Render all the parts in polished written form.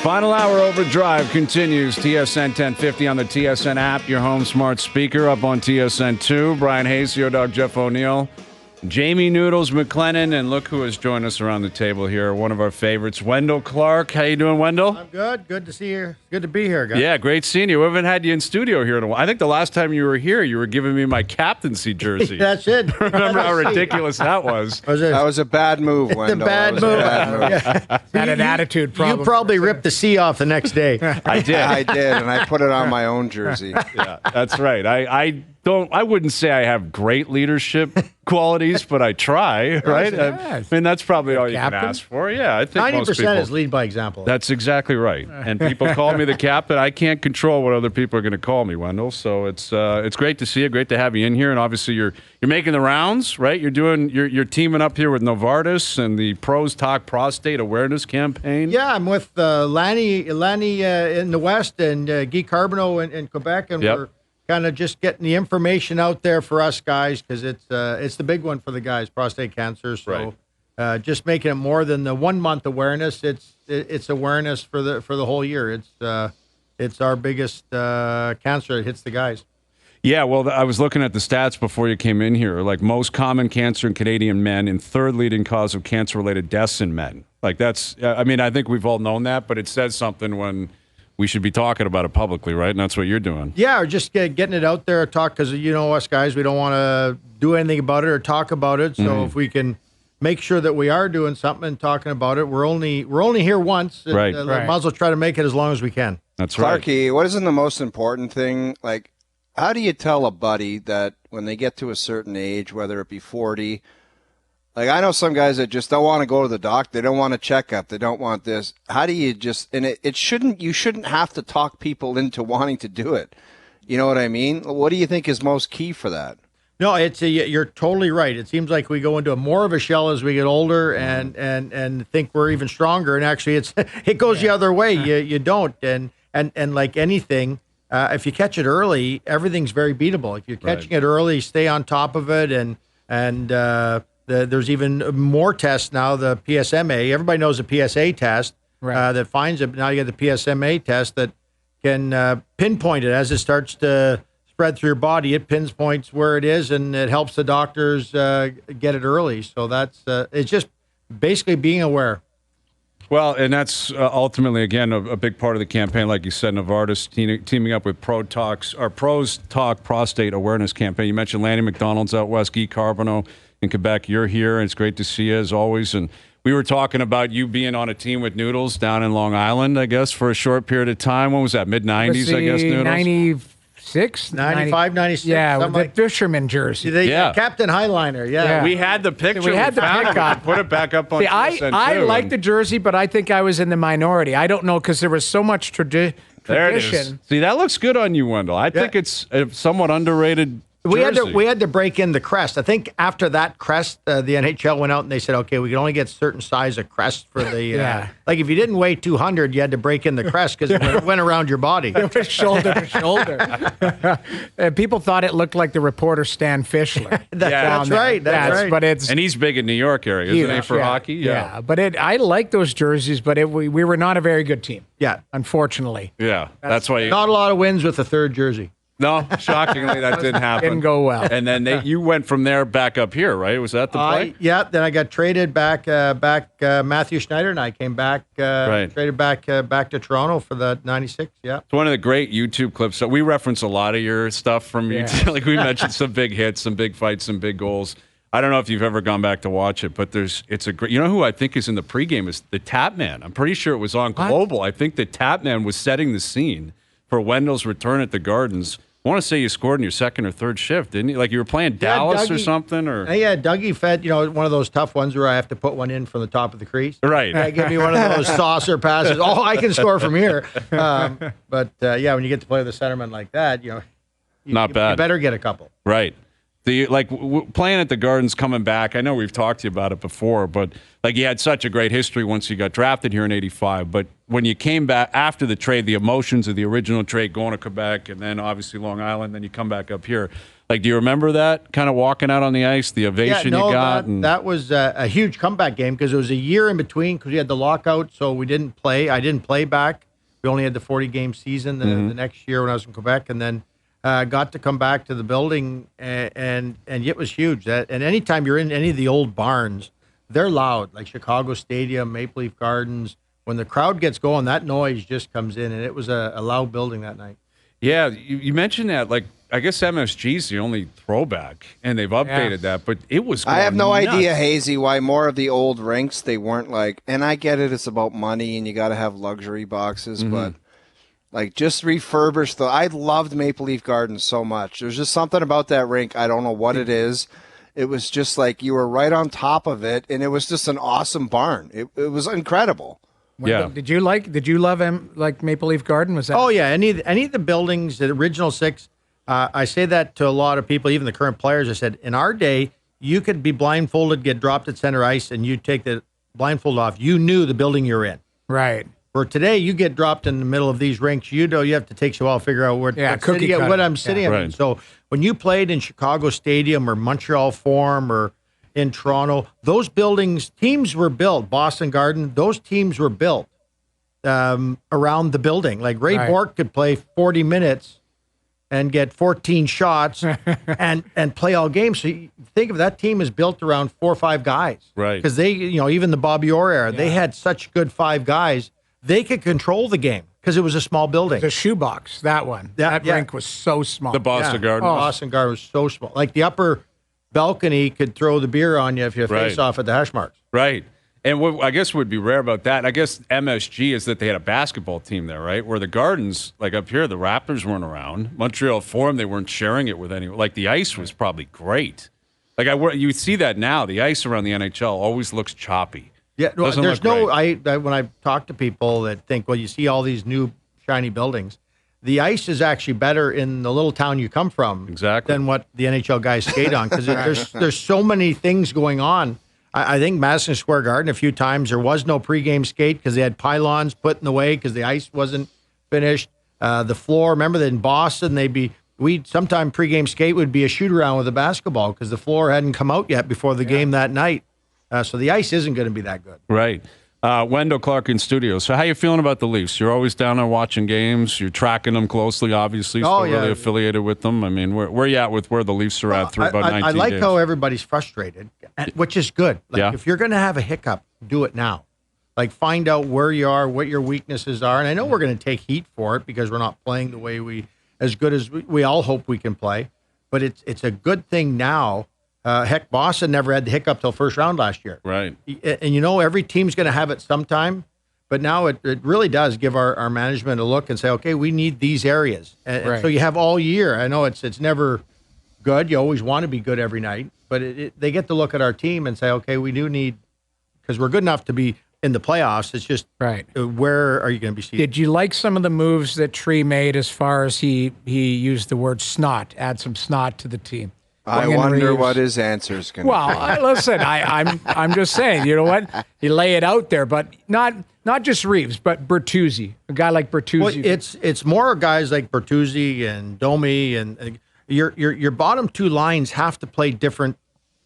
Final hour overdrive continues. TSN 1050 on the TSN app, your home smart speaker, up on TSN 2. Bryan Hayes, your dog Jeff O'Neill, Jamie Noodles McLennan, and look who has joined us around the table here. One of our favorites, Wendel Clark. How you doing, Wendel? I'm good. Good to see you. Good to be here, guys. Yeah, great seeing you. We haven't had you in studio here in a while. I think the last time you were here, you were giving me my captaincy jersey. That's it. Remember how ridiculous that was? That was a bad move, Wendell. The bad move. Yeah. Had an attitude problem. You probably ripped the C off the next day. I did. I did, and I put it on my own jersey. Yeah, that's right. I wouldn't say I have great leadership qualities, but I try, right? I mean, that's probably all you can ask for. Yeah, I think 90% is lead by example. That's exactly right. And people call me the captain. I can't control what other people are going to call me, Wendell. So it's great to see you. Great to have you in here. And obviously you're making the rounds, right? You're teaming up here with Novartis and the Pros Talk Prostate Awareness Campaign. Yeah, I'm with Lanny in the West and Guy Carbonneau in Quebec, and we're kind of just getting the information out there for us guys because it's the big one for the guys, prostate cancer. So just making it more than the 1 month awareness. It's awareness for the whole year. It's our biggest cancer that hits the guys. Yeah, well, I was looking at the stats before you came in here. Like most common cancer in Canadian men and third leading cause of cancer-related deaths in men. Like that's, I mean, I think we've all known that, but it says something when we should be talking about it publicly, right? And that's what you're doing. Yeah, or just getting it out there, talk, because you know us guys, we don't want to do anything about it or talk about it. So if we can make sure that we are doing something and talking about it, we're only here once. Right. Might as well try to make it as long as we can. That's right. Clarky, what isn't the most important thing? Like, how do you tell a buddy that when they get to a certain age, whether it be 40, like I know some guys that just don't want to go to the doctor, they don't want a checkup, they don't want this. How do you just, and you shouldn't have to talk people into wanting to do it. You know what I mean? What do you think is most key for that? No, you're totally right. It seems like we go into more of a shell as we get older and think we're even stronger. And actually it goes the other way. You don't. And like anything, if you catch it early, everything's very beatable. If you're catching it early, stay on top of it. And there's even more tests now, the PSMA. Everybody knows the PSA test that finds it. Now you get the PSMA test that can pinpoint it as it starts to spread through your body. It pinpoints where it is, and it helps the doctors get it early. So that's it's just basically being aware. Well, and that's ultimately, again, a big part of the campaign. Like you said, Novartis teaming up with Pros Talk Prostate Awareness Campaign. You mentioned Lanny McDonald's out west, Guy Carbonneau in Quebec. You're here, and it's great to see you as always. And we were talking about you being on a team with Noodles down in Long Island, I guess, for a short period of time. When was that? Mid-'90s, I guess, Noodles? 96? 95, 96. Yeah, with the like fisherman jersey. Captain Highliner, yeah. We had the picture. We had the pick up. Put it back up on TSN I too, like the jersey, but I think I was in the minority. I don't know, because there was so much tradition. There it is. See, that looks good on you, Wendell. I think it's a somewhat underrated jersey. We had to break in the crest. I think after that crest, the NHL went out and they said, okay, we can only get certain size of crest for the like if you didn't weigh 200, you had to break in the crest because it went around your body. It was shoulder to shoulder. And people thought it looked like the reporter Stan Fischler. That's right. But and he's big in New York area, isn't he, for hockey? Yeah. But I like those jerseys, but we were not a very good team. Yeah. Unfortunately. Yeah. That's why not a lot of wins with the third jersey. No, shockingly, that didn't happen. Didn't go well. And then you went from there back up here, right? Was that the play? Then I got traded back. Matthew Schneider and I came back. Traded back to Toronto for the '96. Yeah, it's one of the great YouTube clips. So we reference a lot of your stuff from YouTube. Like we mentioned some big hits, some big fights, some big goals. I don't know if you've ever gone back to watch it, but it's a great. You know who I think is in the pregame is the Tap Man. I'm pretty sure it was on Global. I think the Tap Man was setting the scene for Wendell's return at the Gardens. I want to say you scored in your second or third shift, didn't you? Like you were playing Dallas or something? Or Dougie fed, one of those tough ones where I have to put one in from the top of the crease. Right. Give me one of those saucer passes. Oh, I can score from here. But when you get to play with a centerman like that, not bad. You better get a couple. Right. Playing at the Gardens, coming back, I know we've talked to you about it before, but you had such a great history once you got drafted here in '85. But when you came back after the trade, the emotions of the original trade, going to Quebec, and then obviously Long Island, then you come back up here. Like, do you remember that kind of walking out on the ice, the ovation you got? That was a huge comeback game because it was a year in between because we had the lockout, so we didn't play. I didn't play back. We only had the 40-game season the next year when I was in Quebec, and then got to come back to the building, and it was huge. And anytime you're in any of the old barns, they're loud, like Chicago Stadium, Maple Leaf Gardens. When the crowd gets going, that noise just comes in, and it was a loud building that night. Yeah, you mentioned that. Like, I guess MSG's the only throwback, and they've updated that, but it was going I have no nuts. idea, Hazy, why more of the old rinks, they weren't like, and I get it, it's about money, and you got to have luxury boxes, but like just refurbish I loved Maple Leaf Gardens so much. There's just something about that rink. I don't know what it is. It was just like you were right on top of it, and it was just an awesome barn. It was incredible. Yeah. Did you love like Maple Leaf Garden? Was that? Oh yeah, any of the buildings, the original 6. I say that to a lot of people, even the current players. I said, in our day, you could be blindfolded, get dropped at center ice, and you take the blindfold off. You knew the building you're in. Right. For today, you get dropped in the middle of these rinks. You know, you have to take a while to figure out what I'm sitting in. Right. So when you played in Chicago Stadium or Montreal Forum or in Toronto, those buildings, teams were built. Boston Garden, those teams were built around the building. Like Ray Bourque could play 40 minutes and get 14 shots and play all games. So you think of that team is built around 4 or 5 guys. Right. Because they, even the Bobby Orr era, they had such good 5 guys. They could control the game because it was a small building. The shoebox, that one. That rink was so small. The Boston Garden. Boston Garden was so small. Like the upper balcony could throw the beer on you if you face off at the hash marks. Right. And what I guess would be rare about that, I guess MSG is that they had a basketball team there, right? Where the Gardens, like up here, the Raptors weren't around. Montreal Forum, they weren't sharing it with anyone. Like the ice was probably great. Like you see that now. The ice around the NHL always looks choppy. Yeah, there's when I talk to people that think, well, you see all these new shiny buildings. The ice is actually better in the little town you come from than what the NHL guys skate on because there's so many things going on. I think Madison Square Garden a few times there was no pregame skate because they had pylons put in the way because the ice wasn't finished. The floor, remember that in Boston sometime pregame skate would be a shoot around with a basketball because the floor hadn't come out yet before the game that night. So the ice isn't going to be that good. Right. Wendel Clark in studio. So how you feeling about the Leafs? You're always down there watching games. You're tracking them closely, obviously. Still really affiliated with them. I mean, where you at with where the Leafs are at through about 19 I like days? how everybody's frustrated, which is good. Like if you're going to have a hiccup, do it now. Like find out where you are, what your weaknesses are. And I know we're going to take heat for it because we're not playing the way as good as we all hope we can play. But it's a good thing now. Heck, Boston never had the hiccup till first round last year. Right. And every team's going to have it sometime, but now it really does give our management a look and say, okay, we need these areas. And so you have all year. I know it's never good. You always want to be good every night, but they get to look at our team and say, okay, we do need, because we're good enough to be in the playoffs. It's just, where are you going to be seated? Did you like some of the moves that Tree made as far as he used the word snot, add some snot to the team? I wonder what his answer is going to be. Well, listen, I'm just saying, you know what? You lay it out there, but not just Reeves, but Bertuzzi, a guy like Bertuzzi. Well, it's more guys like Bertuzzi and Domi, and your bottom 2 lines have to play different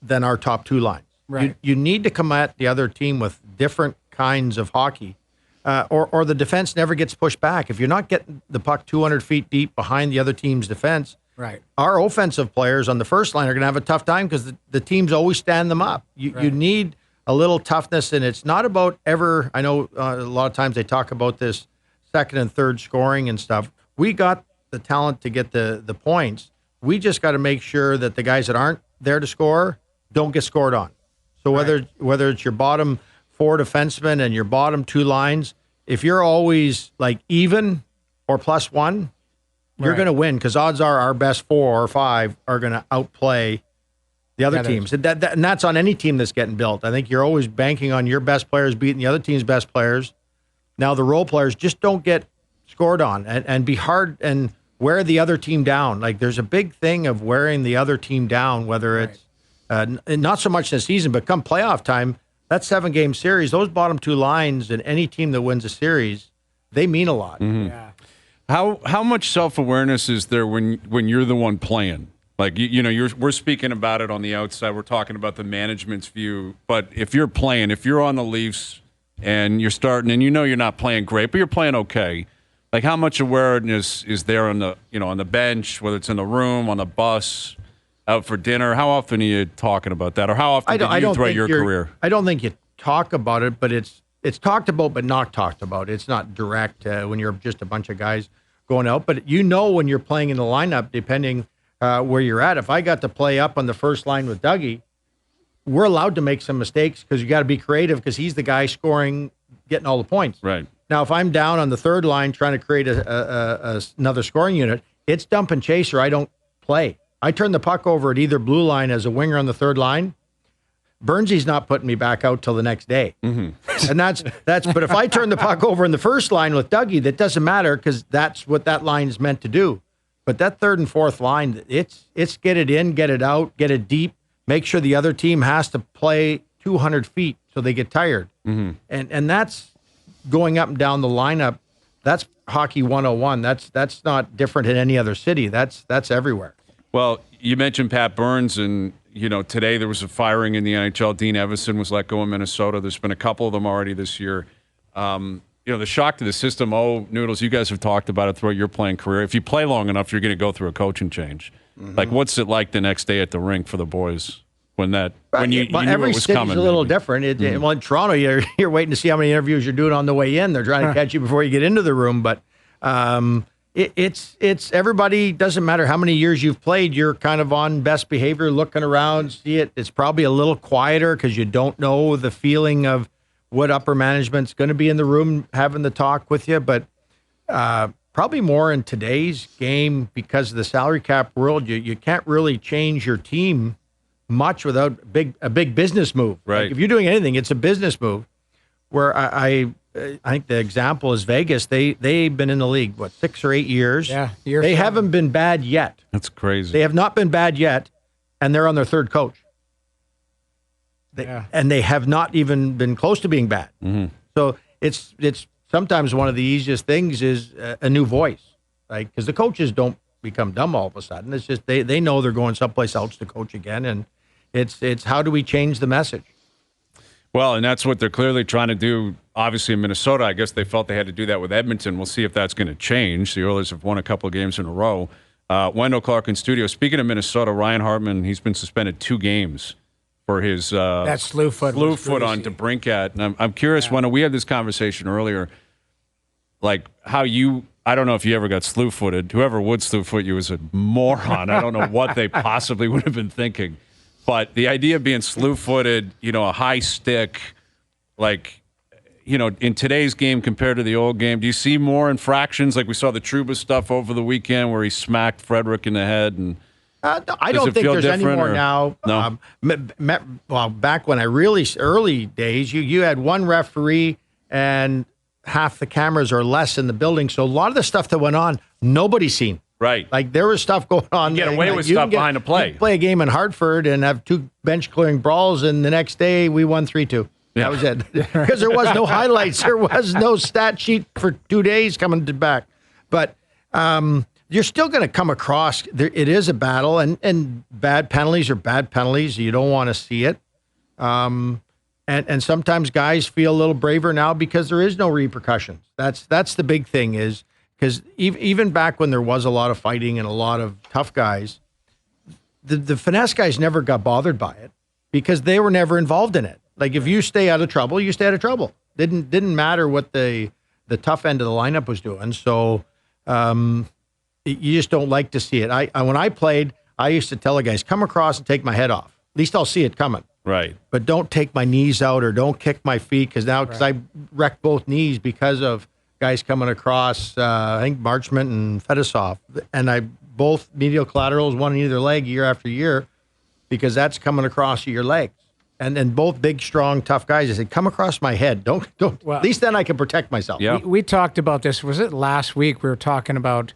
than our top 2 lines. Right. You need to come at the other team with different kinds of hockey, or the defense never gets pushed back. If you're not getting the puck 200 feet deep behind the other team's defense. Right. Our offensive players on the first line are going to have a tough time because the teams always stand them up. You need a little toughness, and it's not about ever. I know a lot of times they talk about this second and third scoring and stuff. We got the talent to get the points. We just got to make sure that the guys that aren't there to score don't get scored on. So whether it's your bottom 4 defensemen and your bottom 2 lines, if you're always like even or +1, you're going to win because odds are our best 4 or 5 are going to outplay the other teams. And that's on any team that's getting built. I think you're always banking on your best players beating the other team's best players. Now the role players just don't get scored on and be hard and wear the other team down. Like there's a big thing of wearing the other team down, whether it's not so much in the season, but come playoff time, that 7-game series, those bottom 2 lines and any team that wins a series, they mean a lot. Mm-hmm. Yeah. How much self-awareness is there when you're the one playing? Like, we're speaking about it on the outside. We're talking about the management's view. But if you're on the Leafs and you're starting and you're not playing great, but you're playing okay, like how much awareness is there on the bench, whether it's in the room, on the bus, out for dinner? How often are you talking about that? Or how often did you throughout your career? I don't think you talk about it, but it's talked about but not talked about. It's not direct when you're just a bunch of guys going out. But when you're playing in the lineup, depending where you're at. If I got to play up on the first line with Dougie, we're allowed to make some mistakes because you got to be creative because he's the guy scoring, getting all the points. Right. Now, if I'm down on the third line trying to create another scoring unit, it's dump and chase or I don't play. I turn the puck over at either blue line as a winger on the third line. Burnsy's not putting me back out till the next day. Mm-hmm. And that's. But if I turn the puck over in the first line with Dougie, that doesn't matter because that's what that line is meant to do. But that third and fourth line, it's get it in, get it out, get it deep, make sure the other team has to play 200 feet so they get tired. Mm-hmm. And that's going up and down the lineup. That's hockey 101. That's not different in any other city. That's everywhere. Well, you mentioned Pat Burns, and today there was a firing in the NHL. Dean Evison was let go in Minnesota. There's been a couple of them already this year. The shock to the system. Noodles, you guys have talked about it throughout your playing career. If you play long enough, you're going to go through a coaching change. Mm-hmm. Like, what's it like the next day at the rink for the boys when you knew every it was city's coming? A little different. Well, in Toronto, you're waiting to see how many interviews you're doing on the way in. They're trying to catch you before you get into the room. But it's everybody. Doesn't matter how many years you've played. You're kind of on best behavior, looking around, see it. It's probably a little quieter because you don't know the feeling of what upper management's going to be in the room having the talk with you. But probably more in today's game because of the salary cap world, you can't really change your team much without a big business move. Right. Like if you're doing anything, it's a business move. Where I think the example is Vegas. They've been in the league, 6 or 8 years? Yeah. They haven't been bad yet. That's crazy. They have not been bad yet, and they're on their third coach. And they have not even been close to being bad. Mm-hmm. So it's sometimes one of the easiest things is a new voice, like because the coaches don't become dumb all of a sudden. It's just they know they're going someplace else to coach again, and it's how do we change the message? Well, and that's what they're clearly trying to do. Obviously, in Minnesota, I guess they felt they had to do that with Edmonton. We'll see if that's going to change. The Oilers have won a couple of games in a row. Wendel Clark in studio. Speaking of Minnesota, Ryan Hartman, he's been suspended 2 games for his that slew foot on DeBrincat. And I'm curious, Wendel, we had this conversation earlier, like how I don't know if you ever got slew-footed. Whoever would slew-foot you is a moron. I don't know what they possibly would have been thinking. But the idea of being slew-footed, a high stick, like, in today's game compared to the old game, do you see more infractions? Like we saw the Trouba stuff over the weekend where he smacked Frederick in the head. And I don't think there's any more now. No. Well, back when early days, you had one referee and half the cameras or less in the building. So a lot of the stuff that went on, nobody's seen. Right. Like there was stuff going on. You get away with stuff behind the play. You play a game in Hartford and have 2 bench clearing brawls, and the next day we won 3-2. Yeah. That was it. Because there was no highlights. There was no stat sheet for 2 days coming back. But you're still going to come across, it is a battle, and bad penalties are bad penalties. You don't want to see it. And sometimes guys feel a little braver now because there is no repercussions. That's the big thing is, because even back when there was a lot of fighting and a lot of tough guys, the finesse guys never got bothered by it because they were never involved in it. Like if you stay out of trouble, you stay out of trouble. Didn't matter what the tough end of the lineup was doing. So you just don't like to see it. When I played, I used to tell the guys, come across and take my head off. At least I'll see it coming. Right. But don't take my knees out or don't kick my feet because I wrecked both knees because of guys coming across, I think Marchment and Fedosov. And both medial collaterals, one in either leg year after year, because that's coming across your legs. And then both big, strong, tough guys. I said, come across my head. Don't. Well, at least then I can protect myself. Yeah. We talked about this. Was it last week? We were talking about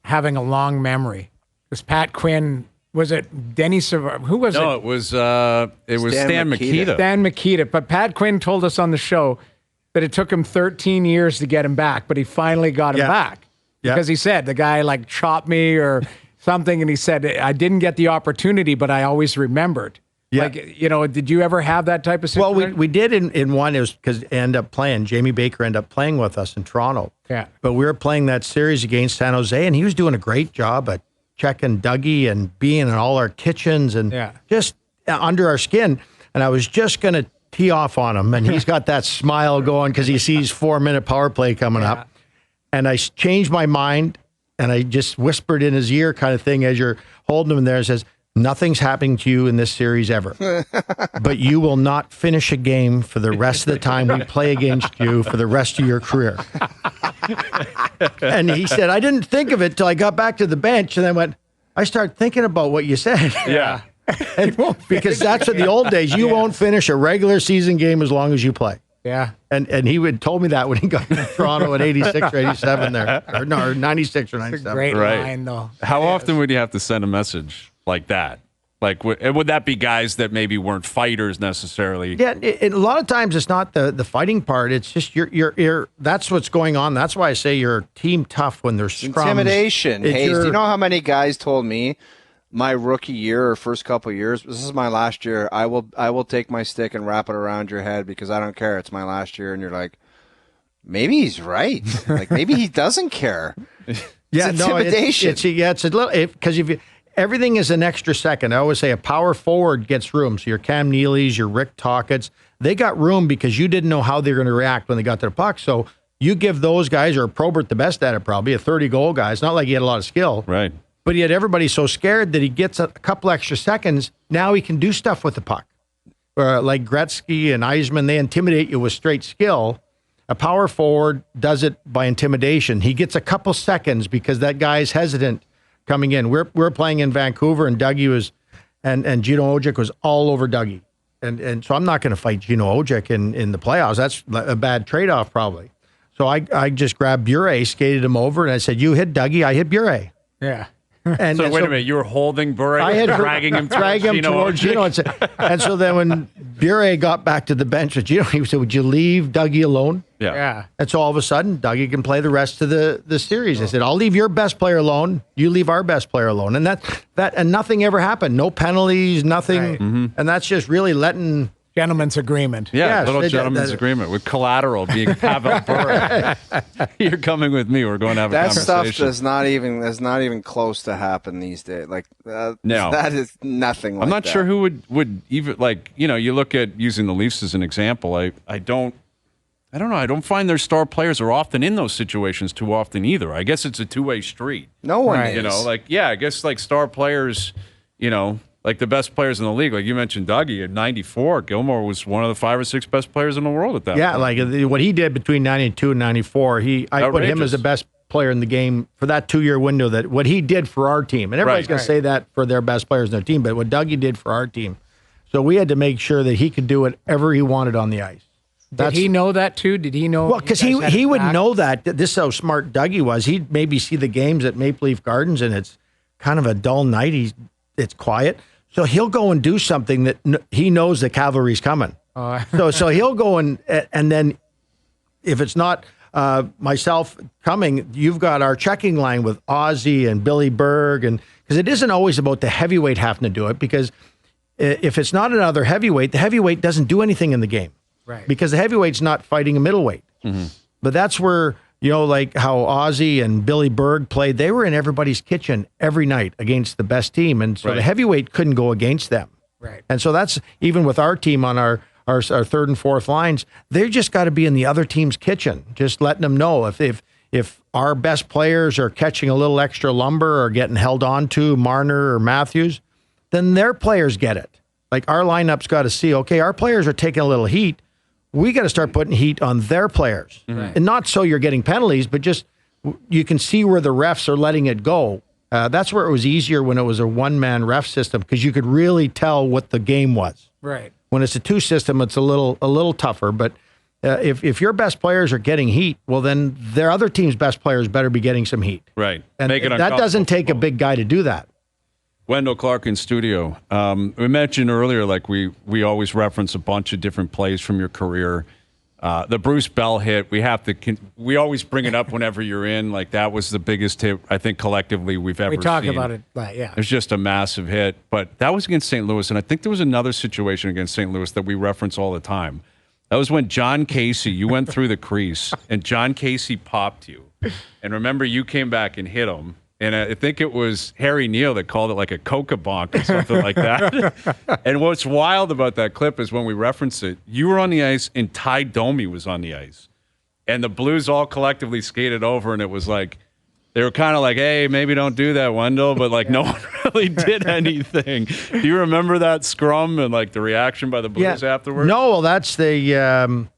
having a long memory. Was Pat Quinn? Was it Denny Savard? Who was it? No, it was Stan Mikita. Stan Mikita. But Pat Quinn told us on the show that it took him 13 years to get him back, but he finally got him back. Yeah. Because he said, the guy chopped me or something, and he said, I didn't get the opportunity, but I always remembered. Yeah. Like, did you ever have that type of situation? Well, we did in one. It was because Jamie Baker ended up playing with us in Toronto. Yeah. But we were playing that series against San Jose, and he was doing a great job at checking Dougie and being in all our kitchens and just under our skin. And I was just going to tee off on him, and he's got that smile going because he sees 4-minute power play coming up. And I changed my mind, and I just whispered in his ear kind of thing as you're holding him there and says, nothing's happening to you in this series ever, but you will not finish a game for the rest of the time we play against you for the rest of your career. And he said, I didn't think of it till I got back to the bench, and then I started thinking about what you said. Yeah. And, because that's in the old days. You won't finish a regular season game as long as you play. Yeah. And he would told me that when he got to Toronto in 86 or 87 there. Or 96 or 97. It's a great line, though. How often would you have to send a message like that? Like, would that be guys that maybe weren't fighters necessarily? Yeah, a lot of times it's not the fighting part. It's just you're that's what's going on. That's why I say you're team tough when there's scrums. Intimidation. Hayes, do you know how many guys told me my rookie year or first couple of years, this is my last year, I will take my stick and wrap it around your head because I don't care. It's my last year. And you're like, maybe he's right. Like, maybe he doesn't care. Yeah, it's intimidation. It's a little, because if you, everything is an extra second. I always say a power forward gets room. So your Cam Neely's, your Rick Tockett's, they got room because you didn't know how they were going to react when they got to the puck. So you give those guys, or Probert the best at it probably, a 30-goal guy. It's not like he had a lot of skill. Right. But he had everybody so scared that he gets a couple extra seconds. Now he can do stuff with the puck. Like Gretzky and Eisman, they intimidate you with straight skill. A power forward does it by intimidation. He gets a couple seconds because that guy's hesitant coming in. We're playing in Vancouver, and Dougie was, and Gino Ojic was all over Dougie. And so I'm not going to fight Gino Ojic in the playoffs. That's a bad trade-off probably. So I just grabbed Bure, skated him over, and I said, you hit Dougie, I hit Bure. Yeah. And so wait a minute, you were holding Bure, dragging him towards Gino. And so then when Bure got back to the bench with Gino, he said, would you leave Dougie alone? Yeah. And so all of a sudden, Dougie can play the rest of the series. I said, I'll leave your best player alone. You leave our best player alone. And and nothing ever happened. No penalties, nothing. Right. Mm-hmm. And that's just really letting... Gentleman's agreement. Yeah, little gentleman's agreement with collateral being Pavel Bure. You're coming with me. We're going to have a conversation. That stuff is not even close to happen these days. Like no, that is nothing. Like I'm not that. sure who would even, like, you look at using the Leafs as an example. I don't know. I don't find their star players are often in those situations too often either. I guess it's a two-way street. No one is. I guess like star players, like the best players in the league, like you mentioned Dougie at 94, Gilmore was one of the 5 or 6 best players in the world at that point. Like what he did between 92 and 94, I put him as the best player in the game for that 2-year window, that what he did for our team. And everybody's going to say that for their best players in their team, but what Dougie did for our team. So we had to make sure that he could do whatever he wanted on the ice. Did he know that too? Did he know? Well, because he would know that. This is how smart Dougie was. He'd maybe see the games at Maple Leaf Gardens and it's kind of a dull night. It's quiet. So he'll go and do something that he knows the cavalry's coming. So he'll go and then if it's not myself coming, you've got our checking line with Ozzy and Billy Berg, and because it isn't always about the heavyweight having to do it, because if it's not another heavyweight, the heavyweight doesn't do anything in the game. Right. Because the heavyweight's not fighting a middleweight. Mm-hmm. But that's where, like how Ozzy and Billy Berg played, they were in everybody's kitchen every night against the best team. And so the heavyweight couldn't go against them. Right. And so that's, even with our team on our third and fourth lines, they just got to be in the other team's kitchen, just letting them know if our best players are catching a little extra lumber or getting held on to, Marner or Matthews, then their players get it. Like our lineup's got to see, okay, our players are taking a little heat. We got to start putting heat on their players. Mm-hmm. And not so you're getting penalties, but just you can see where the refs are letting it go. That's where it was easier when it was a one-man ref system, because you could really tell what the game was. Right. When it's a two system, it's a little tougher. But if your best players are getting heat, well, then their other team's best players better be getting some heat. Right. And that doesn't take a big guy to do that. Wendel Clark in studio. We mentioned earlier, like we always reference a bunch of different plays from your career. The Bruce Bell hit, we always bring it up whenever you're in. Like, that was the biggest hit, I think, collectively we've ever seen. We talk about it, yeah. It was just a massive hit. But that was against St. Louis, and I think there was another situation against St. Louis that we reference all the time. That was when Jon Casey, you went through the crease, and Jon Casey popped you. And remember, you came back and hit him. And I think it was Harry Neal that called it like a coca bonk or something like that. And what's wild about that clip is when we reference it, you were on the ice and Ty Domi was on the ice. And the Blues all collectively skated over, and it was like, they were kind of like, hey, maybe don't do that, Wendel. But, like, no one really did anything. Do you remember that scrum and, like, the reaction by the Blues afterwards? No, well, that's the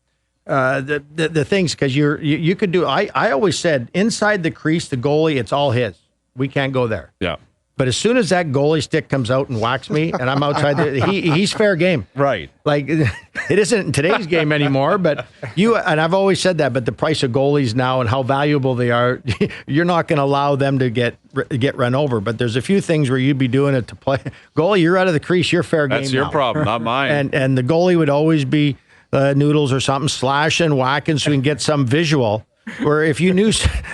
things, because you could do. I always said inside the crease, the goalie, it's all his. We can't go there. Yeah. But as soon as that goalie stick comes out and whacks me, and I'm outside, he's fair game. Right. Like, it isn't in today's game anymore. But and I've always said that. But the price of goalies now and how valuable they are, you're not going to allow them to get run over. But there's a few things where you'd be doing it to play. Goalie, you're out of the crease. You're fair game. That's your problem, not mine. And the goalie would always be noodles or something, slashing, whacking, so we can get some visual. Where if you knew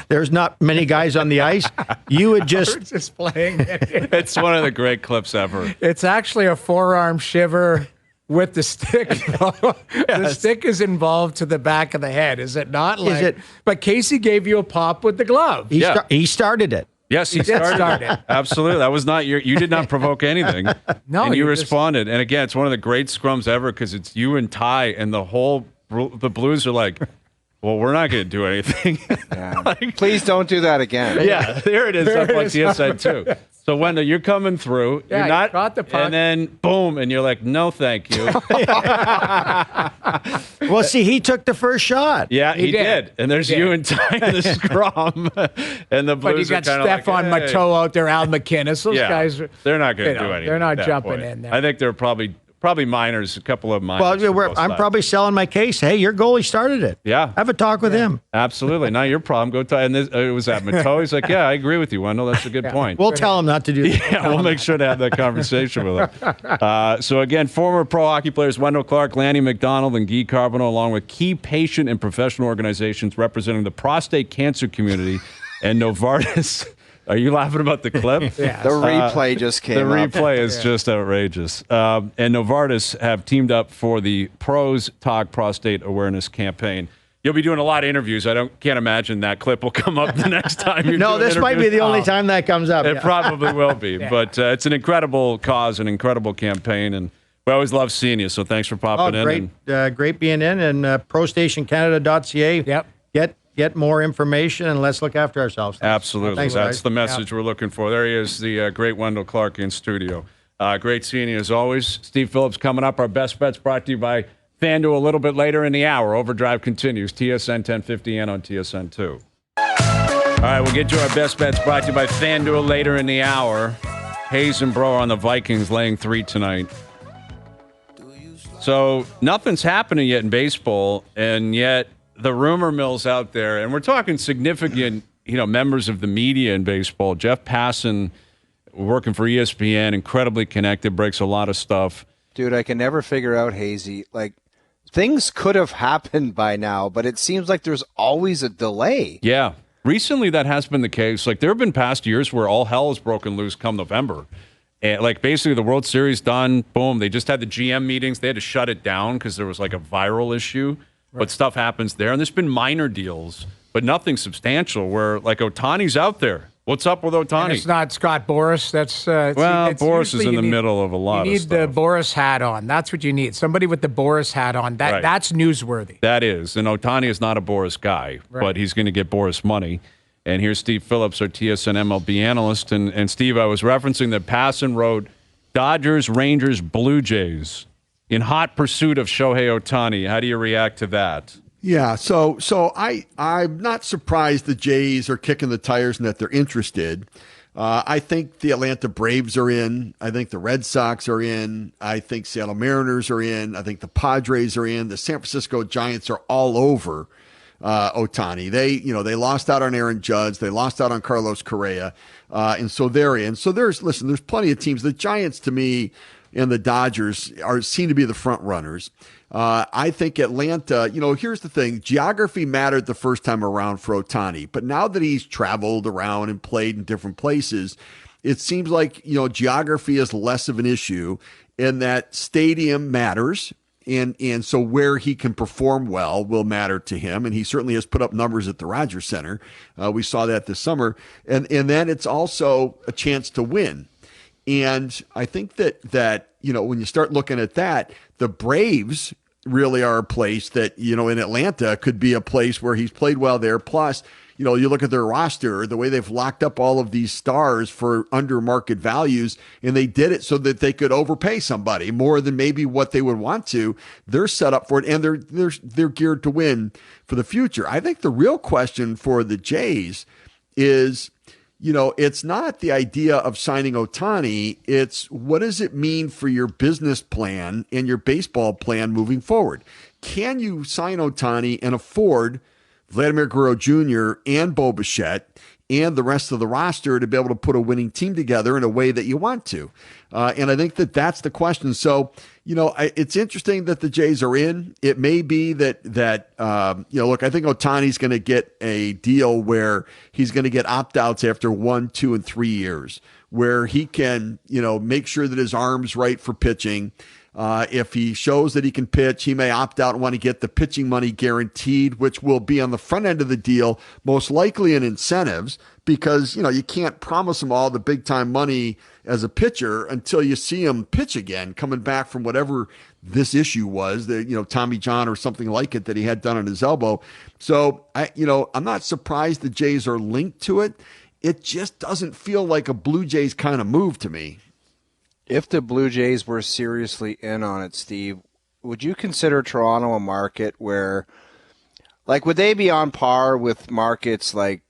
there's not many guys on the ice, you would just playing it. It's one of the great clips ever. It's actually a forearm shiver with the stick. The stick is involved to the back of the head, is it not? Like, Is it? But Casey gave you a pop with the glove. he started it. Yes, he started. Absolutely. That was not you did not provoke anything. No, and you you responded. And again, it's one of the great scrums ever because it's you and Ty, and the Blues are like, well, we're not going to do anything. Yeah. Please don't do that again. Yeah, there it is. Up on TSN too. So Wendel, you're coming through. Yeah, you're not, you caught the puck. And then boom, and you're like, no, thank you. Well, see, he took the first shot. Yeah, he did. And there's you and Ty in the scrum, and the Blues But you got are kind Stefan of like, hey. Matteau out there, Al McInnes. Those guys, they're not going to do know, anything. they're not at that jumping point. in there. I think they're probably minors, a couple of minors. Well, I'm probably selling my case. Hey, your goalie started it. Yeah. Have a talk with him. Absolutely. Not your problem. Go Ty. And it was at Matteau. He's like, yeah, I agree with you, Wendel. That's a good point. We'll tell him not to do that. Yeah, we'll make sure to have that conversation with him. So, again, former pro hockey players Wendel Clark, Lanny McDonald, and Guy Carbonneau, along with key patient and professional organizations representing the prostate cancer community and Novartis. Are you laughing about the clip? Yeah. The replay just came The up. replay is just outrageous. And Novartis have teamed up for the Pros Talk Prostate Awareness Campaign. You'll be doing a lot of interviews. Can't imagine that clip will come up the next time you're No, doing this might be interviews. the only time that comes up. It probably will be. But it's an incredible cause, an incredible campaign, and we always love seeing you. So thanks for popping in. Great, great being in. And prostationcanada.ca. Yep. Get more information, and let's look after ourselves. Absolutely. Thanks, That's guys. the message we're looking for. There he is, the great Wendel Clark in studio. Great seeing you as always. Steve Phillips coming up. Our best bets brought to you by FanDuel a little bit later in the hour. OverDrive continues. TSN 1050 and on TSN 2. All right, we'll get to our best bets brought to you by FanDuel later in the hour. Hayes and Bro on the Vikings laying 3 tonight. So nothing's happening yet in baseball, and yet the rumor mill's out there, and we're talking significant, members of the media in baseball. Jeff Passan, working for ESPN, incredibly connected, breaks a lot of stuff. Dude, I can never figure out, Hazy. Like, things could have happened by now, but it seems like there's always a delay. Yeah. Recently, that has been the case. Like, there have been past years where all hell has broken loose come November. And, like, basically the World Series done, boom. They just had the GM meetings. They had to shut it down because there was, like, a viral issue. Right. But stuff happens there. And there's been minor deals, but nothing substantial where, like, Ohtani's out there. What's up with Ohtani? And it's not Scott Boras. That's Boras is in the middle of a lot of stuff. You need the Boras hat on. That's what you need. Somebody with the Boras hat on. That's newsworthy. That is. And Ohtani is not a Boras guy, but he's going to get Boras money. And here's Steve Phillips, our TSN MLB analyst. And Steve, I was referencing that Passan wrote Dodgers, Rangers, Blue Jays in hot pursuit of Shohei Ohtani. How do you react to that? Yeah, so I'm not surprised the Jays are kicking the tires and that they're interested. I think the Atlanta Braves are in. I think the Red Sox are in. I think Seattle Mariners are in. I think the Padres are in. The San Francisco Giants are all over Ohtani. They lost out on Aaron Judge. They lost out on Carlos Correa. And so they're in. So there's plenty of teams. The Giants, to me, and the Dodgers seem to be the front runners. I think Atlanta, here's the thing. Geography mattered the first time around for Ohtani, but now that he's traveled around and played in different places, it seems like, geography is less of an issue, and that stadium matters. And so where he can perform well will matter to him. And he certainly has put up numbers at the Rogers Center. We saw that this summer. And then it's also a chance to win. And I think that when you start looking at that, the Braves really are a place that, in Atlanta could be a place where he's played well there. Plus, you look at their roster, the way they've locked up all of these stars for under market values, and they did it so that they could overpay somebody more than maybe what they would want to. They're set up for it, and they're geared to win for the future. I think the real question for the Jays is, it's not the idea of signing Ohtani. It's what does it mean for your business plan and your baseball plan moving forward? Can you sign Ohtani and afford Vladimir Guerrero Jr. and Bo Bichette and the rest of the roster to be able to put a winning team together in a way that you want to? And I think that's the question. So, it's interesting that the Jays are in. It may be that look, I think Ohtani's going to get a deal where he's going to get opt-outs after 1, 2, and 3 years, where he can, make sure that his arm's right for pitching. If he shows that he can pitch, he may opt out and want to get the pitching money guaranteed, which will be on the front end of the deal, most likely in incentives, because, you can't promise him all the big time money as a pitcher until you see him pitch again, coming back from whatever this issue was, Tommy John or something like it that he had done on his elbow. So, I'm not surprised the Jays are linked to it. It just doesn't feel like a Blue Jays kind of move to me. If the Blue Jays were seriously in on it, Steve, would you consider Toronto a market where, would they be on par with markets like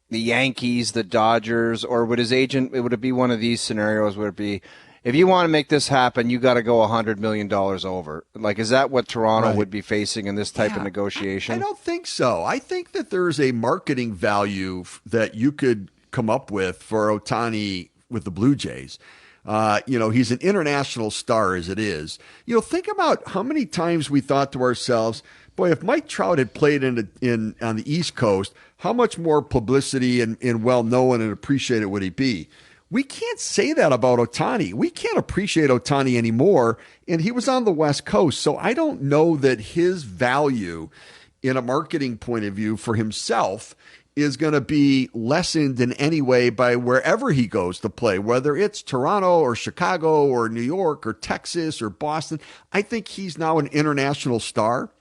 the Yankees, the Dodgers, or would it be one of these scenarios where it be, if you want to make this happen, you got to go $100 million over? Is that what Toronto would be facing in this type of negotiation? I don't think so. I think that there's a marketing value that you could come up with for Ohtani with the Blue Jays. He's an international star as it is. Think about how many times we thought to ourselves, boy, if Mike Trout had played on the East Coast, how much more publicity and well-known and appreciated would he be? We can't say that about Ohtani. We can't appreciate Ohtani anymore, and he was on the West Coast. So I don't know that his value in a marketing point of view for himself is going to be lessened in any way by wherever he goes to play, whether it's Toronto or Chicago or New York or Texas or Boston. I think he's now an international star.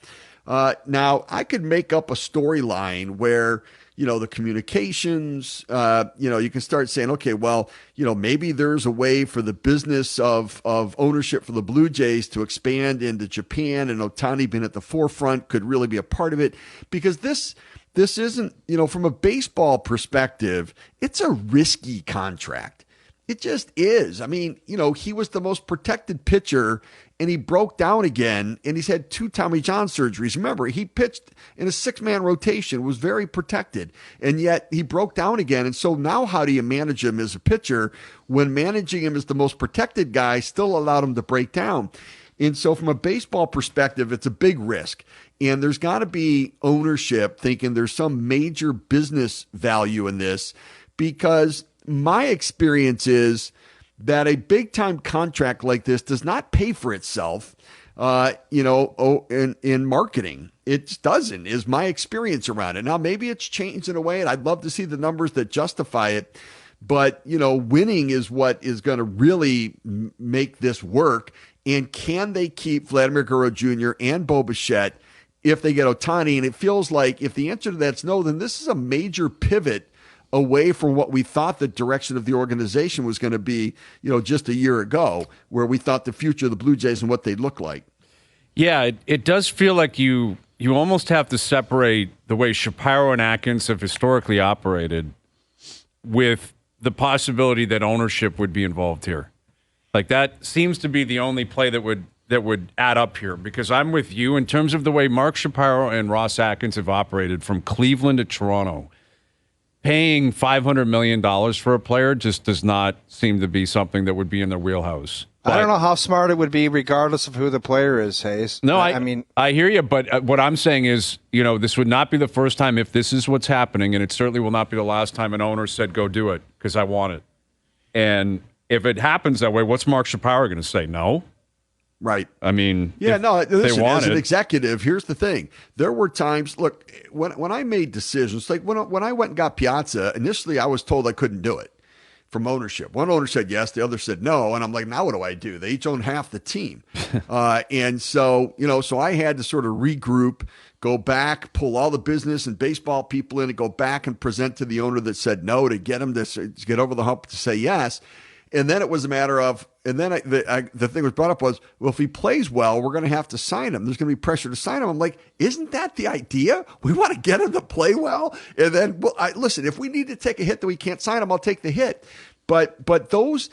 Now, I could make up a storyline where, the communications, you can start saying, okay, well, maybe there's a way for the business of ownership for the Blue Jays to expand into Japan, and Ohtani being at the forefront could really be a part of it, because this isn't, from a baseball perspective, it's a risky contract. It just is. I mean, he was the most protected pitcher, and he broke down again, and he's had 2 Tommy John surgeries. Remember, he pitched in a 6-man rotation, was very protected, and yet he broke down again. And so now how do you manage him as a pitcher when managing him as the most protected guy still allowed him to break down? And so from a baseball perspective, it's a big risk. And there's got to be ownership thinking there's some major business value in this, because my experience is that a big time contract like this does not pay for itself, in marketing. It just doesn't, is my experience around it. Now, maybe it's changed in a way, and I'd love to see the numbers that justify it. But, winning is what is going to really make this work. And can they keep Vladimir Guerrero Jr. and Bo Bichette if they get Ohtani? And it feels like if the answer to that's no, then this is a major pivot away from what we thought the direction of the organization was going to be, just a year ago, where we thought the future of the Blue Jays and what they'd look like. Yeah, it does feel like you almost have to separate the way Shapiro and Atkins have historically operated with the possibility that ownership would be involved here. Like, that seems to be the only play that would add up here, because I'm with you in terms of the way Mark Shapiro and Ross Atkins have operated from Cleveland to Toronto. paying $500 million for a player just does not seem to be something that would be in their wheelhouse. I don't know how smart it would be, regardless of who the player is, Hayes. No, I mean, I hear you, but what I'm saying is, this would not be the first time if this is what's happening, and it certainly will not be the last time an owner said, go do it, because I want it. And if it happens that way, what's Mark Shapiro going to say? No? Right. I mean, yeah, no, listen, as an executive, here's the thing. There were times, look, when I made decisions, like when I went and got Piazza, initially I was told I couldn't do it from ownership. One owner said yes, the other said no. And I'm like, now what do I do? They each own half the team. And so, so I had to sort of regroup, go back, pull all the business and baseball people in and go back and present to the owner that said no to get him to get over the hump to say yes. And then it was a matter of, and then the thing was brought up was, well, if he plays well, we're going to have to sign him. There's going to be pressure to sign him. I'm like, isn't that the idea? We want to get him to play well. And then, listen, if we need to take a hit that we can't sign him, I'll take the hit. But those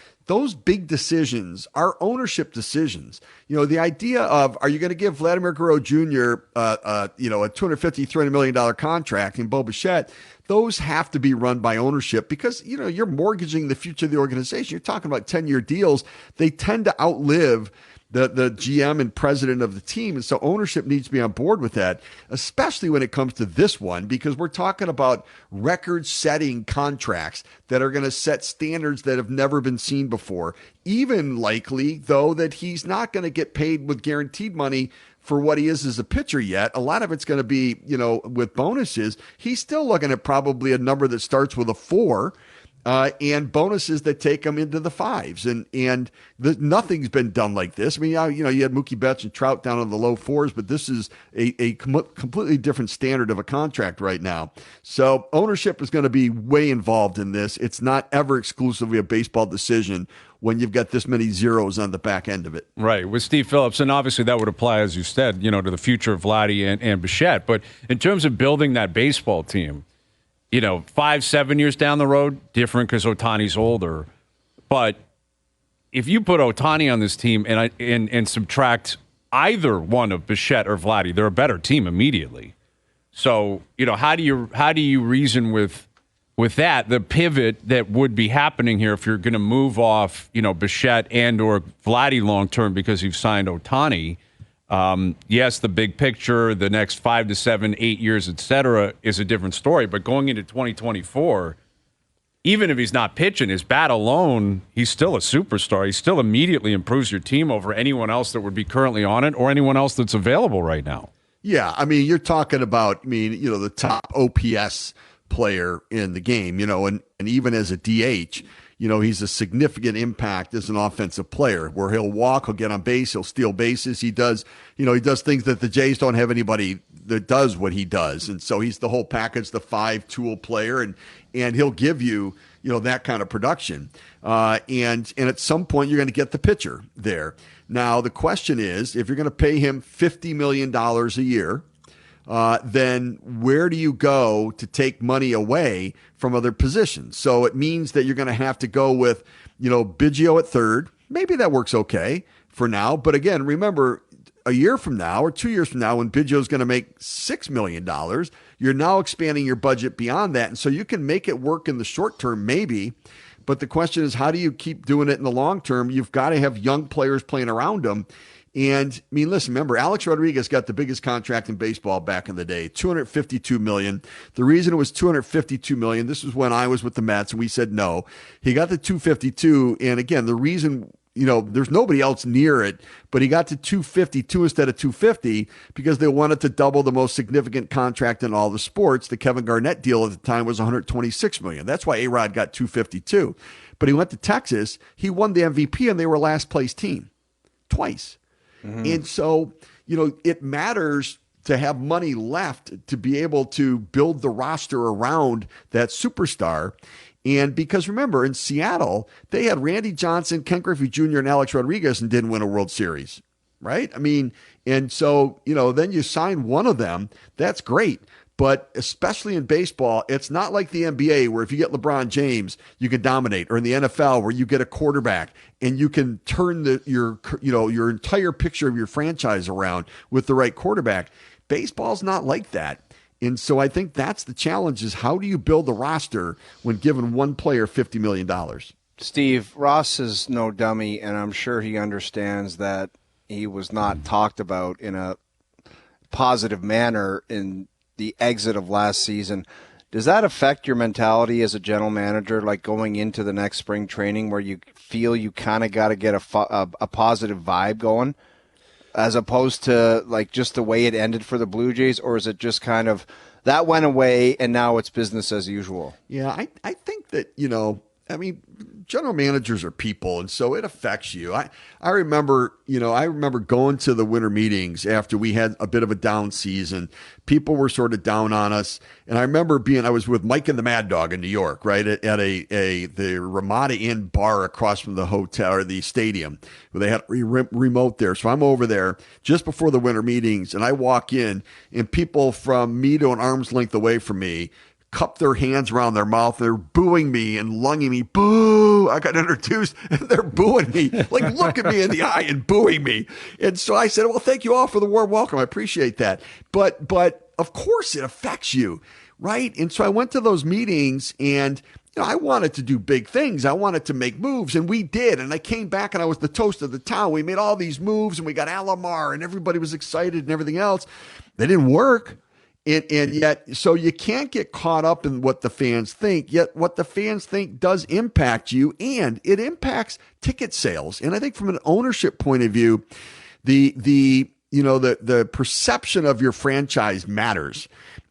big decisions are ownership decisions. The idea of, are you going to give Vladimir Guerrero Jr. A $250, $300 million contract in Bo Bichette? Those have to be run by ownership because, you're mortgaging the future of the organization. You're talking about 10-year deals. They tend to outlive the GM and president of the team. And so ownership needs to be on board with that, especially when it comes to this one, because we're talking about record-setting contracts that are going to set standards that have never been seen before. Even likely, though, that he's not going to get paid with guaranteed money for what he is as a pitcher yet. A lot of it's going to be, with bonuses. He's still looking at probably a number that starts with a 4. And bonuses that take them into the 5s. And nothing's been done like this. I mean, you had Mookie Betts and Trout down in the low 4s, but this is a completely different standard of a contract right now. So ownership is going to be way involved in this. It's not ever exclusively a baseball decision when you've got this many zeros on the back end of it. Right, with Steve Phillips, and obviously that would apply, as you said, to the future of Vladdy and Bichette. But in terms of building that baseball team, 5-7 years down the road, different because Ohtani's older. But if you put Ohtani on this team and subtract either one of Bichette or Vladdy, they're a better team immediately. So, how do you reason with that, the pivot that would be happening here if you're going to move off, Bichette and or Vladdy long term because you've signed Ohtani? Yes, the big picture, the next 5 to 7, 8 years, et cetera, is a different story. But going into 2024, even if he's not pitching, his bat alone, he's still a superstar. He still immediately improves your team over anyone else that would be currently on it or anyone else that's available right now. Yeah, I mean, you're talking about, the top OPS player in the game, and even as a DH, he's a significant impact as an offensive player where he'll walk, he'll get on base, he'll steal bases. He does things that the Jays don't have anybody that does what he does. And so he's the whole package, the 5-tool player, and he'll give you, that kind of production. And at some point you're going to get the pitcher there. Now, the question is, if you're going to pay him $50 million a year, then where do you go to take money away from other positions? So it means that you're going to have to go with, Biggio at third. Maybe that works okay for now. But again, remember, a year from now or 2 years from now, when Biggio is going to make $6 million, you're now expanding your budget beyond that. And so you can make it work in the short term, maybe. But the question is, how do you keep doing it in the long term? You've got to have young players playing around them. And listen, remember, Alex Rodriguez got the biggest contract in baseball back in the day, $252 million. The reason it was $252 million, this was when I was with the Mets and we said no. He got the $252. And again, the reason, there's nobody else near it, but he got to $252 instead of $250 because they wanted to double the most significant contract in all the sports. The Kevin Garnett deal at the time was $126 million. That's why A-Rod got $252. But he went to Texas. He won the MVP and they were last place team twice. Mm-hmm. And so, it matters to have money left to be able to build the roster around that superstar. And because remember, in Seattle, they had Randy Johnson, Ken Griffey Jr., and Alex Rodriguez and didn't win a World Series, right? And so, then you sign one of them. That's great. But especially in baseball, it's not like the NBA where if you get LeBron James, you can dominate, or in the NFL where you get a quarterback and you can turn your entire picture of your franchise around with the right quarterback. Baseball's not like that. And so I think that's the challenge is how do you build a roster when given one player $50 million? Steve, Ross is no dummy, and I'm sure he understands that he was not talked about in a positive manner in the exit of last season. Does that affect your mentality as a general manager, like going into the next spring training where you feel you kind of got to get a positive vibe going as opposed to like just the way it ended for the Blue Jays? Or is it just kind of that went away and now it's business as usual? Yeah, I think that, general managers are people, and so it affects you. I remember going to the winter meetings after we had a bit of a down season. People were sort of down on us, and I remember I was with Mike and the Mad Dog in New York, right at the Ramada Inn bar across from the hotel or the stadium where they had remote there. So I'm over there just before the winter meetings, and I walk in, and people from me to an arm's length away from me cup their hands around their mouth. They're booing me and lunging me. Boo! I got introduced and they're booing me. Like, look at me in the eye and booing me. And so I said, well, thank you all for the warm welcome. I appreciate that. But of course it affects you, right? And so I went to those meetings and I wanted to do big things. I wanted to make moves, and we did. And I came back and I was the toast of the town. We made all these moves and we got Alomar and everybody was excited and everything else. They didn't work. And yet, so you can't get caught up in what the fans think, yet what the fans think does impact you, and it impacts ticket sales. And I think from an ownership point of view, the perception of your franchise matters.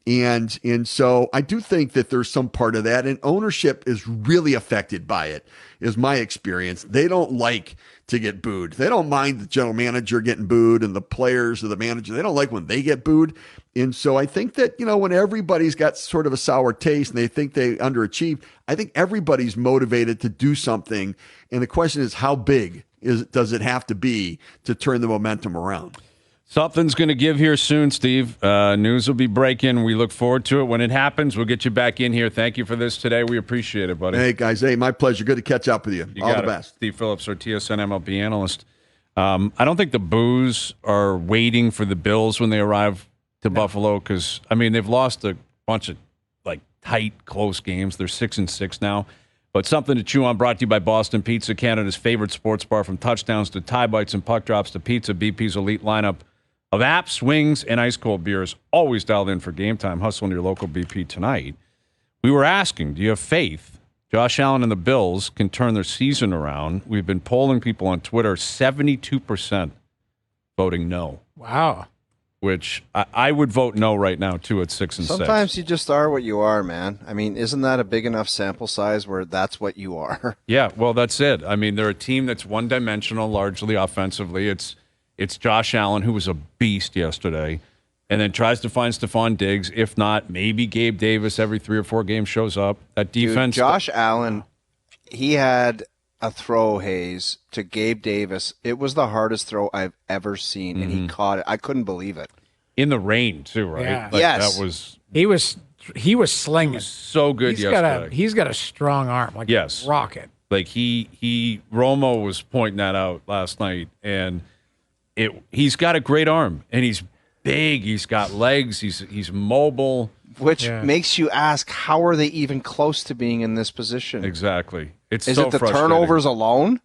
And so I do think that there's some part of that, and ownership is really affected by it, is my experience. They don't like to get booed. They don't mind the general manager getting booed and the players or the manager. They don't like when they get booed. And so I think that, when everybody's got sort of a sour taste and they think they underachieved, I think everybody's motivated to do something. And the question is, how big does it have to be to turn the momentum around? Something's going to give here soon, Steve. News will be breaking. We look forward to it. When it happens, we'll get you back in here. Thank you for this today. We appreciate it, buddy. Hey, guys. Hey, my pleasure. Good to catch up with you. All the best. Steve Phillips, our TSN MLB analyst. I don't think the Boos are waiting for the Bills when they arrive to Buffalo because, they've lost a bunch of tight, close games. They're 6-6 now. But something to chew on, brought to you by Boston Pizza, Canada's favorite sports bar. From touchdowns to tie bites and puck drops to pizza, BP's elite lineup of apps, wings, and ice-cold beers, always dialed in for game time. Hustle in your local BP tonight. We were asking, do you have faith Josh Allen and the Bills can turn their season around? We've been polling people on Twitter, 72% voting no. Wow. Which I would vote no right now, too, at 6-6. Sometimes you just are what you are, man. Isn't that a big enough sample size where that's what you are? Yeah, well, that's it. They're a team that's one-dimensional, largely offensively. It's Josh Allen, who was a beast yesterday, and then tries to find Stephon Diggs. If not, maybe Gabe Davis every 3 or 4 games shows up. That defense. Dude, Josh Allen, he had a throw, Hayes, to Gabe Davis. It was the hardest throw I've ever seen, and he caught it. I couldn't believe it. In the rain, too, right? Yeah. Yes. That was. He was slinging. So good yesterday. He's got a strong arm, like a rocket. Like Romo was pointing that out last night, and he's got a great arm, and he's big. He's got legs. He's mobile. Which makes you ask, how are they even close to being in this position? Exactly. Is it the turnovers alone?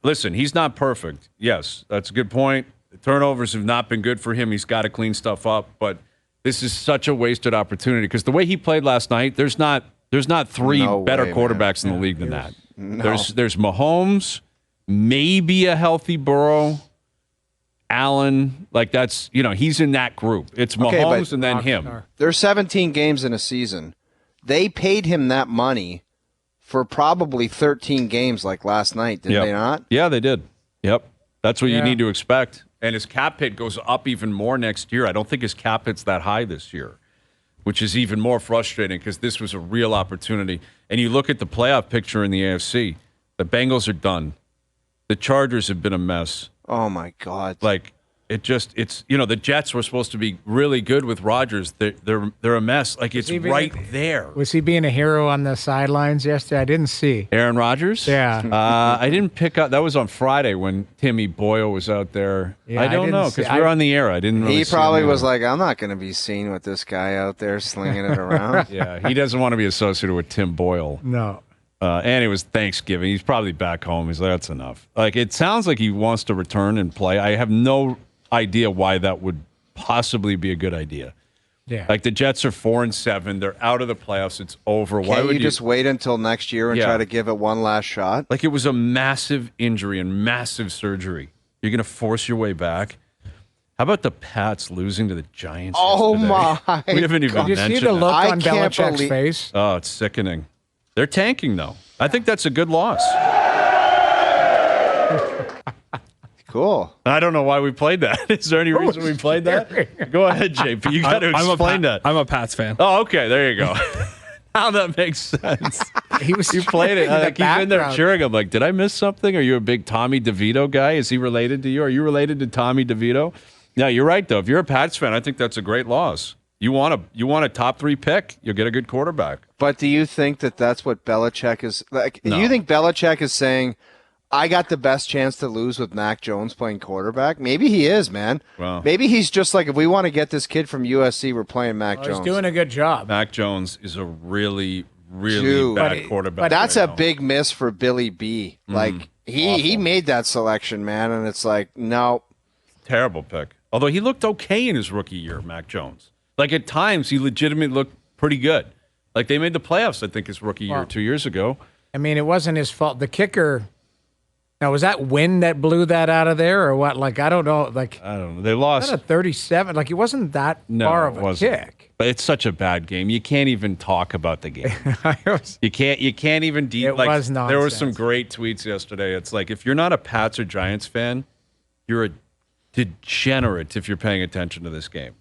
Listen, he's not perfect. Yes, that's a good point. The turnovers have not been good for him. He's got to clean stuff up, but this is such a wasted opportunity because the way he played last night, there's not 3 better quarterbacks in the league than that. No. There's Mahomes, maybe a healthy Burrow, Allen, that's he's in that group. It's Mahomes and then him. There's 17 games in a season. They paid him that money for probably 13 games like last night, did they not? Yeah, they did. Yep. That's what you need to expect. And his cap hit goes up even more next year. I don't think his cap hit's that high this year, which is even more frustrating because this was a real opportunity. And you look at the playoff picture in the AFC, the Bengals are done. The Chargers have been a mess. Oh, my God. it's the Jets were supposed to be really good with Rodgers. They're a mess. Like it's right there. Was he being a hero on the sidelines yesterday? I didn't see. Aaron Rodgers? Yeah. I didn't pick up. That was on Friday when Timmy Boyle was out there. Yeah, I don't know because we were on the air. I didn't really He see probably him was either. like, I'm not going to be seen with this guy out there slinging it around. Yeah, he doesn't want to be associated with Tim Boyle. No. And it was Thanksgiving. He's probably back home. He's like, that's enough. Like, it sounds like he wants to return and play. I have no idea why that would possibly be a good idea. Yeah. Like, the Jets are 4-7. They're out of the playoffs. It's over. Why Can't would you just wait until next year and try to give it one last shot? Like, it was a massive injury and massive surgery. You're going to force your way back. How about the Pats losing to the Giants? Oh, yesterday? my We haven't even Did you mentioned see the that. look I on can't Belichick's believe- face? Oh, it's sickening. They're tanking, though. I think that's a good loss. Cool. I don't know why we played that. Is there any reason we played that? Go ahead, JP. You got to explain that. I'm a Pats fan. Oh, okay. There you go. Now that makes sense. He was You played it. in the Like, he's in there background. cheering. I'm like, did I miss something? Are you a big Tommy DeVito guy? Is he related to you? Are you related to Tommy DeVito? No, you're right, though. If you're a Pats fan, I think that's a great loss. You want a top 3 pick, you'll get a good quarterback. But do you think that that's what Belichick is like? No. You think Belichick is saying, I got the best chance to lose with Mac Jones playing quarterback? Maybe he is, man. Well. Maybe he's just like, if we want to get this kid from USC, we're playing Mac He's Jones. doing a good job. Mac Jones is a really, really Dude. bad quarterback. That's right a now. big miss for Billy B. Like he made that selection, man, and it's like, no. Terrible pick. Although he looked okay in his rookie year, Mac Jones. Like, at times, he legitimately looked pretty good. Like, they made the playoffs, I think, his rookie year 2 years ago. I mean, it wasn't his fault. The kicker. Now, was that wind that blew that out of there, or what? Like, I don't know. Like, I don't know. They lost. not a 37. Like, it wasn't that far of it a wasn't. kick. But it's such a bad game. You can't even talk about the game. It was- You can't even It like, was there were some nonsense. great tweets yesterday. It's like, if you're not a Pats or Giants fan, you're a degenerate if you're paying attention to this game.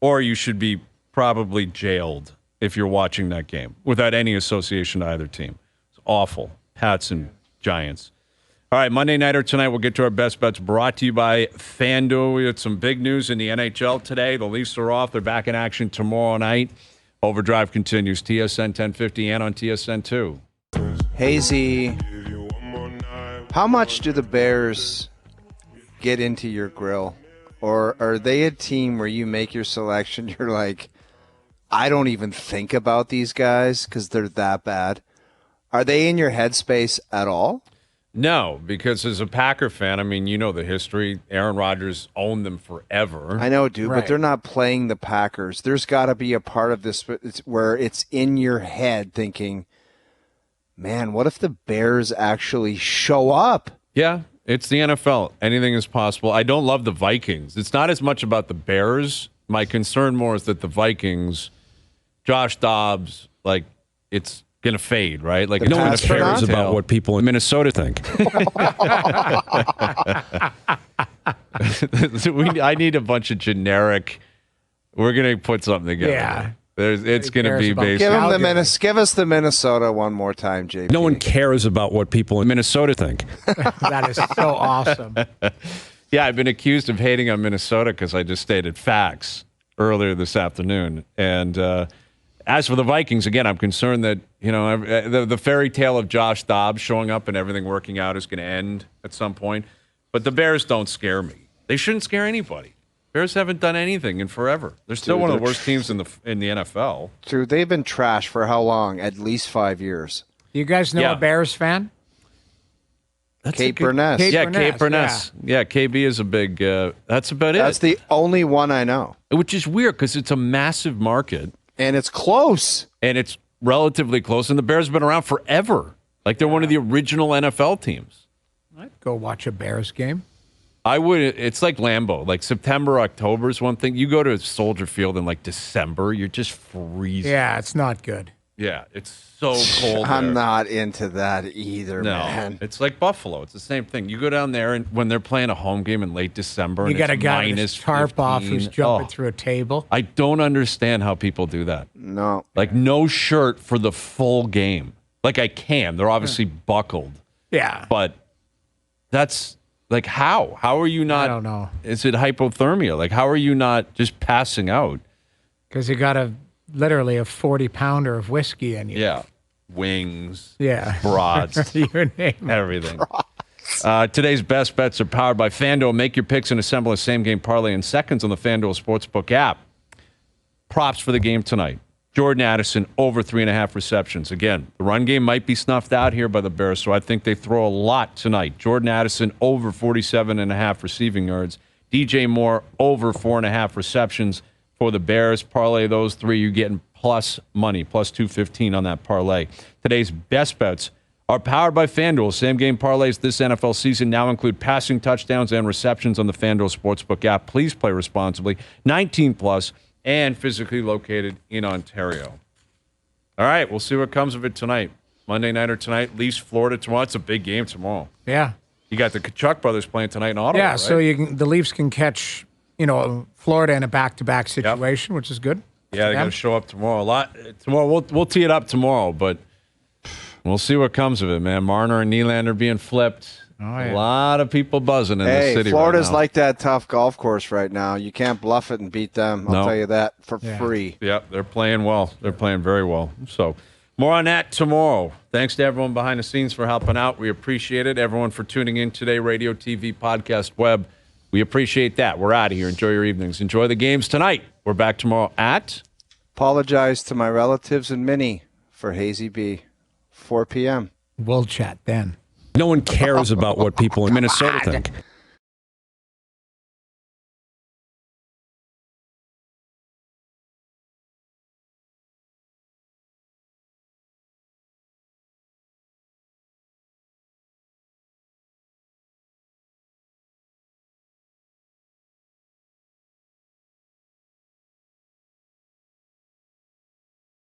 Or you should be probably jailed if you're watching that game without any association to either team. It's awful. Pats and Giants. All right, Monday Nighter tonight, we'll get to our best bets brought to you by FanDuel. We had some big news in the NHL today. The Leafs are off. They're back in action tomorrow night. OverDrive continues. TSN 1050 and on TSN 2. Hazy, how much do the Bears get into your grill? Or are they a team where you make your selection, you're like, I don't even think about these guys because they're that bad? Are they in your headspace at all? No, because as a Packer fan, I mean, you know the history. Aaron Rodgers owned them forever. I know, dude, Right. but they're not playing the Packers. There's got to be a part of this where it's in your head thinking, man, what if the Bears actually show up? Yeah, it's the NFL. Anything is possible. I don't love the Vikings. It's not as much about the Bears. My concern more is that the Vikings, Josh Dobbs, like, it's going to fade, right? Like, The it's No one gonna fairy cares tale. about what people in Minnesota think. I need a bunch of generic. We're going to put something together. Yeah. It's going to cares be about based Give on them Calgary. give us the Minnesota one more time, JP. no one cares about what people in Minnesota think. That is so awesome. Yeah, I've been accused of hating on Minnesota because I just stated facts earlier this afternoon. And as for the Vikings, again, I'm concerned that, you know, the fairy tale of Josh Dobbs showing up and everything working out is going to end at some point. But the Bears don't scare me. They shouldn't scare anybody. Bears haven't done anything in forever. They're still Dude, one of the they're worst teams in the NFL. Dude, they've been trash for how long? At least 5 years. You guys know Yeah. a Bears fan? Kate Burness. Kate Yeah, Burness, Kate Burness. Yeah, KB is a big. That's about it. That's the only one I know. Which is weird because it's a massive market. And it's close. And it's relatively close. And the Bears have been around forever. Like, they're one of the original NFL teams. I'd go watch a Bears game. I would. It's like Lambeau. Like, September, October is one thing. You go to Soldier Field in, like, December, you're just freezing. Yeah, it's not good. Yeah, it's so cold I'm there. not into that either, No, man. it's like Buffalo. It's the same thing. You go down there, and when they're playing a home game in late December, You and got a it's guy with minus his tarp off 15. who's jumping Oh, through a table. I don't understand how people do that. No. Like, no shirt for the full game. Like, I can. They're obviously buckled. Yeah. But that's Like how? How are you not? I don't know. Is it hypothermia? Like how are you not just passing out? Because you got literally a 40-pounder of whiskey in you. Yeah. Wings. Yeah. Brats. You name it. Everything. Today's best bets are powered by FanDuel. Make your picks and assemble a same-game parlay in seconds on the FanDuel Sportsbook app. Props for the game tonight. Jordan Addison, over 3.5 receptions. Again, the run game might be snuffed out here by the Bears, so I think they throw a lot tonight. Jordan Addison, over 47.5 receiving yards. DJ Moore, over 4.5 receptions for the Bears. Parlay those three, you're getting plus money, plus 215 on that parlay. Today's best bets are powered by FanDuel. Same-game parlays this NFL season now include passing touchdowns and receptions on the FanDuel Sportsbook app. Please play responsibly. 19+, and physically located in Ontario. All right, we'll see what comes of it tonight. Monday nighter tonight, Leafs, Florida tomorrow. It's a big game tomorrow. Yeah. You got the Kachuk brothers playing tonight in Ottawa, Yeah, right? so the Leafs can catch, Florida in a back-to-back situation, which is good. Yeah, they're going to show up tomorrow. Tomorrow, we'll tee it up tomorrow, but we'll see what comes of it, man. Marner and Nylander being flipped. Oh, yeah. A lot of people buzzing in the city Florida's right now. like that tough golf course right now. You can't bluff it and beat them. I'll tell you that for free. Yeah, they're playing well. They're playing very well. So more on that tomorrow. Thanks to everyone behind the scenes for helping out. We appreciate it. Everyone for tuning in today, radio, TV, podcast, web. We appreciate that. We're out of here. Enjoy your evenings. Enjoy the games tonight. We're back tomorrow at... Apologize to my relatives and Minnie for Hazy B. 4 p.m. We'll chat then. No one cares about what people in Minnesota think.